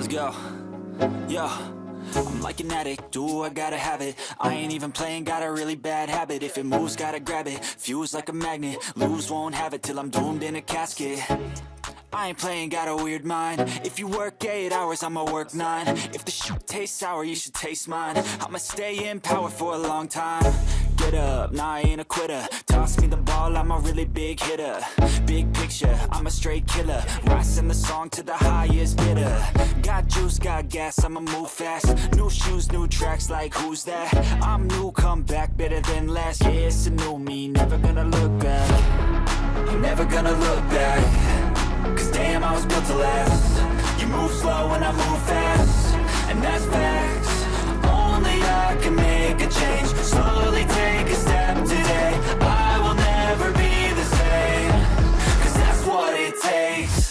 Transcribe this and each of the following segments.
Let's go. Yo, I'm like an addict, do I gotta have it. I ain't even playing, got a really bad habit. If it moves, gotta grab it, fuse like a magnet. Lose, won't have it till I'm doomed in a casket. I ain't playing, got a weird mind. If you work 8 hours, I'ma work 9. If the shit tastes sour, you should taste mine. I'ma stay in power for a long time. Get up, nah, I ain't a quitter. Toss me the ball, I'm a really big hitter. Big picture, I'm a straight killer. Rising the song to the highest bidder. Got juice, got gas, I'ma move fast. New shoes, new tracks, like who's that? I'm new, come back, better than last. Yeah, it's a new me, never gonna look back. I'm never gonna look back. Cause damn, I was built to last. You move slow and I move fast, and that's facts. Only I can make a change. Slowly take a step today. I will never be the same. Cause that's what it takes.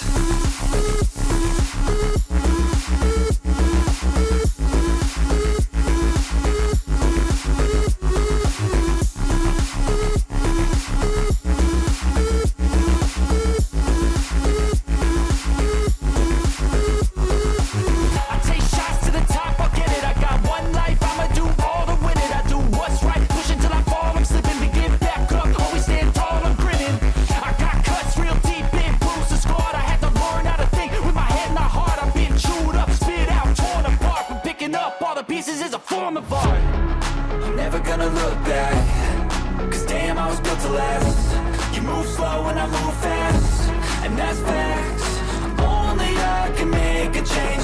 Pieces is a form of art. I'm never gonna look back. Cause damn, I was built to last. You move slow and I move fast, and that's facts. Only I can make a change.